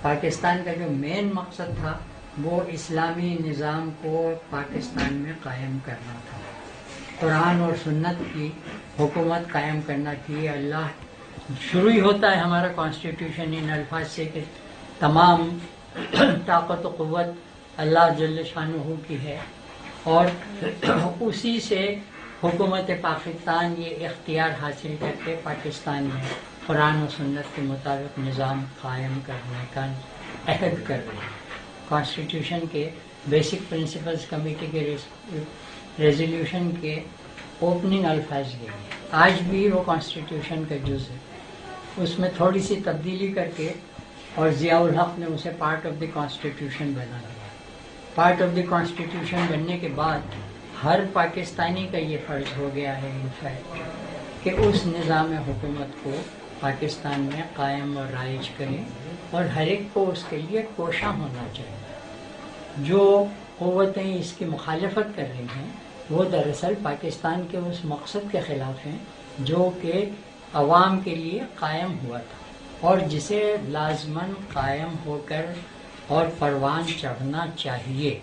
پاکستان کا جو مین مقصد تھا وہ اسلامی نظام کو پاکستان میں قائم کرنا تھا، قرآن اور سنت کی حکومت قائم کرنا تھی۔ اللہ شروع ہی ہوتا ہے ہمارا کانسٹیٹیوشن ان الفاظ سے کہ تمام طاقت و قوت اللہ جل شانہ کی ہے، اور اسی سے حکومت پاکستان یہ اختیار حاصل کر کے پاکستان میں قرآن و سنت کے مطابق نظام قائم کرنے کا عہد کر رہے ہیں۔ کانسٹیٹیوشن کے بیسک پرنسپلز کمیٹی کے ریزولوشن کے اوپننگ الفاظ یہ ہیں۔ آج بھی وہ کانسٹیٹیوشن کا جز ہے، اس میں تھوڑی سی تبدیلی کر کے، اور ضیاء الحق نے اسے پارٹ آف دی کانسٹیٹیوشن بنا دیا۔ پارٹ آف دی کانسٹیٹیوشن بننے کے بعد ہر پاکستانی کا یہ فرض ہو گیا ہے انفیکٹ کہ اس نظام حکومت کو پاکستان میں قائم اور رائج کریں، اور ہر ایک کو اس کے لیے کوشاں ہونا چاہیے۔ جو قوتیں اس کی مخالفت کر رہی ہیں وہ دراصل پاکستان کے اس مقصد کے خلاف ہیں جو کہ عوام کے لیے قائم ہوا تھا، اور جسے لازماً قائم ہو کر اور پروان چڑھنا چاہیے۔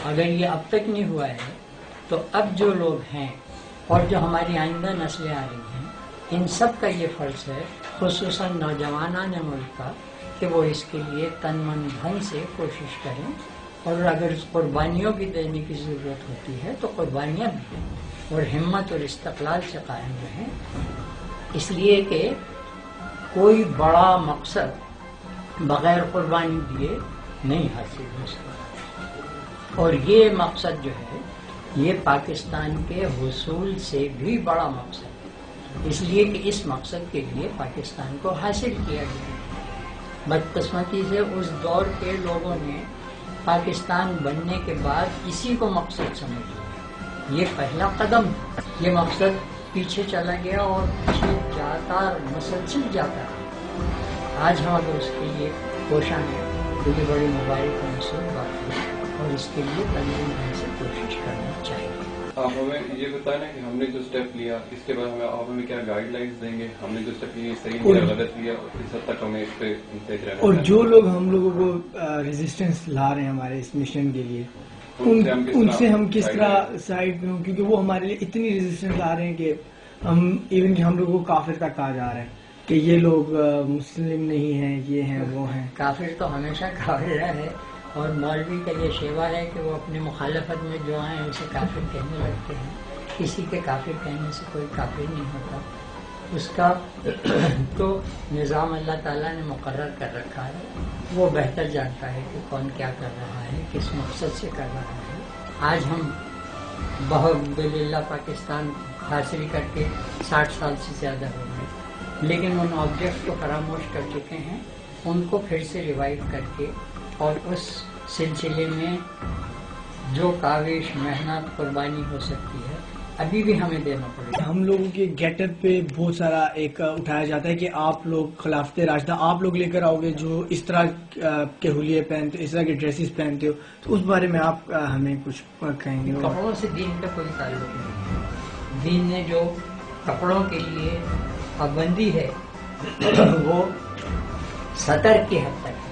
اگر یہ اب تک نہیں ہوا ہے تو اب جو لوگ ہیں اور جو ہماری آئندہ نسلیں آ رہی ہیں، ان سب کا یہ فرض ہے، خصوصاً نوجوانان ملک کا، کہ وہ اس کے لیے تن من دھن سے کوشش کریں، اور اگر قربانیوں بھی دینے کی ضرورت ہوتی ہے تو قربانیاں بھی دیں، اور ہمت اور استقلال سے قائم رہیں، اس لیے کہ کوئی بڑا مقصد بغیر قربانی دیے نہیں حاصل ہو سکتا، اور یہ مقصد جو ہے یہ پاکستان کے حصول سے بھی بڑا مقصد ہے، اس لیے کہ اس مقصد کے لیے پاکستان کو حاصل کیا گیا۔ بدقسمتی سے اس دور کے لوگوں نے پاکستان بننے کے بعد اسی کو مقصد سمجھ لیا، یہ پہلا قدم تھا، یہ مقصد پیچھے چلا گیا اور پیچھے جاتا مسلسل جاتا ہے۔ آج ہم اگر اس کے لیے کوشاں ہیں تو یہ بڑی مبارک منصوب بات ہے، اور اس کے لیے تنظیم سے کوشش کرنا چاہیے۔ آپ ہمیں یہ بتائیں نا کہ ہم نے جو اسٹیپ لیا اس کے بعد آپ ہمیں کیا گائیڈ لائنس دیں گے؟ ہم نے جو اسٹیپ لیے صحیح لیا غلط لیا، اور کس حد تک ہمیں اس پہ انتظر رہنا، اور جو لوگ ہم لوگوں کو ریزسٹنس لا رہے ہیں ہمارے اس مشن کے لیے، ان سے ہم کس طرح سائڈ میں ہوں، کیونکہ وہ ہمارے لیے اتنی ریزسٹنس لا رہے ہیں کہ ہم ایون کہ ہم لوگوں کو کافر تک کہا جا رہا ہے کہ یہ لوگ مسلم نہیں ہیں، یہ ہیں وہ ہیں۔ کافر تو ہمیشہ کافر ہے، اور مولوی کا یہ شیوا ہے کہ وہ اپنی مخالفت میں جو ہیں اسے کافر کہنے لگتے ہیں۔ کسی کے کافر کہنے سے کوئی کافر نہیں ہوتا، اس کا تو نظام اللہ تعالیٰ نے مقرر کر رکھا ہے، وہ بہتر جانتا ہے کہ کون کیا کر رہا ہے، کس مقصد سے کر رہا ہے۔ آج ہم الحمدللہ پاکستان حاصل کر کے 60 سال سے زیادہ ہو گئے، لیکن ان آبجیکٹ کو فراموش کر چکے ہیں، ان کو پھر سے ریوائیو کر کے، اور اس سلسلے میں جو کاوش محنت قربانی ہو سکتی ہے ابھی بھی ہمیں دینا پڑے گا۔ ہم لوگوں کے گیٹ اپ پہ بہت سارا ایک اٹھایا جاتا ہے کہ آپ لوگ خلافت راشدہ آپ لوگ لے کر آؤ گے جو اس طرح کے حلیے پہنتے ہو، اس طرح کے ڈریسز پہنتے ہو، تو اس بارے میں آپ ہمیں کچھ کہیں گے؟ کپڑوں سے دین کا کوئی تعلق نہیں ہے۔ دین نے جو کپڑوں کے لیے پابندی ہے وہ سطر کی حد تک ہے،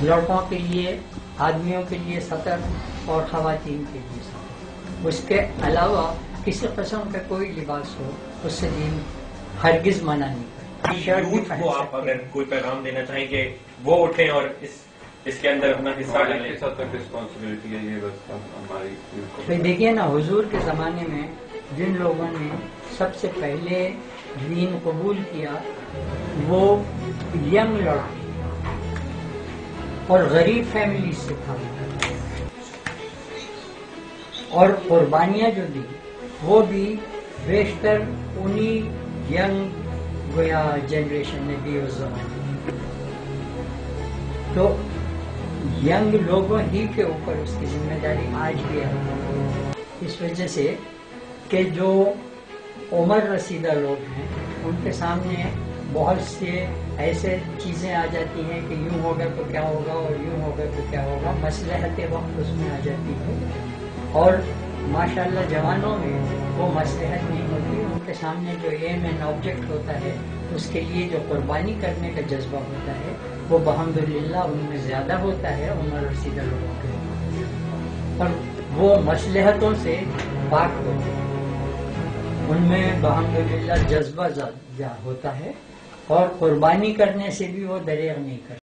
لڑکوں کے لیے، آدمیوں کے لیے سطر اور خواتین کے لیے سطر، اس کے علاوہ کسی قسم کا کوئی لباس ہو اس سے دین ہرگز منع نہیں کرتا۔ یوتھ کو آپ اگر کوئی پیغام دینا چاہیں کہ وہ اٹھیں اور اس کے اندر اپنا حصہ ڈالیں، کس حد تک رسپانسبلٹی ہے یہ بس ہماری؟ دیکھیے نا، حضور کے زمانے میں جن لوگوں نے سب سے پہلے دین قبول کیا وہ ینگ لڑکے اور غریب فیملی سے تھا، اور قربانیاں جو دی وہ بھی بیشتر انہی ینگ گویا جنریشن نے دی اس زمانے میں۔ تو ینگ لوگوں ہی کے اوپر اس کی ذمہ داری آج بھی ہے، اس وجہ سے کہ جو عمر رسیدہ لوگ ہیں ان کے سامنے بہت سے ایسے چیزیں آ جاتی ہیں کہ یوں ہوگا تو کیا ہوگا اور یوں ہوگا تو کیا ہوگا، مصلحت وقت اس میں آ جاتی ہے، اور ماشاءاللہ جوانوں میں وہ مصلحت نہیں ہوتی، ان کے سامنے جو ایم اینڈ آبجیکٹ ہوتا ہے اس کے لیے جو قربانی کرنے کا جذبہ ہوتا ہے وہ بحمدللہ ان میں زیادہ ہوتا ہے عمر اور سیدھا لوگوں کے، اور وہ مصلحتوں سے پاک ہوتے ہیں، ان میں بحمدللہ جذبہ زیادہ ہوتا ہے، اور قربانی کرنے سے بھی وہ دریغ نہیں کرتے۔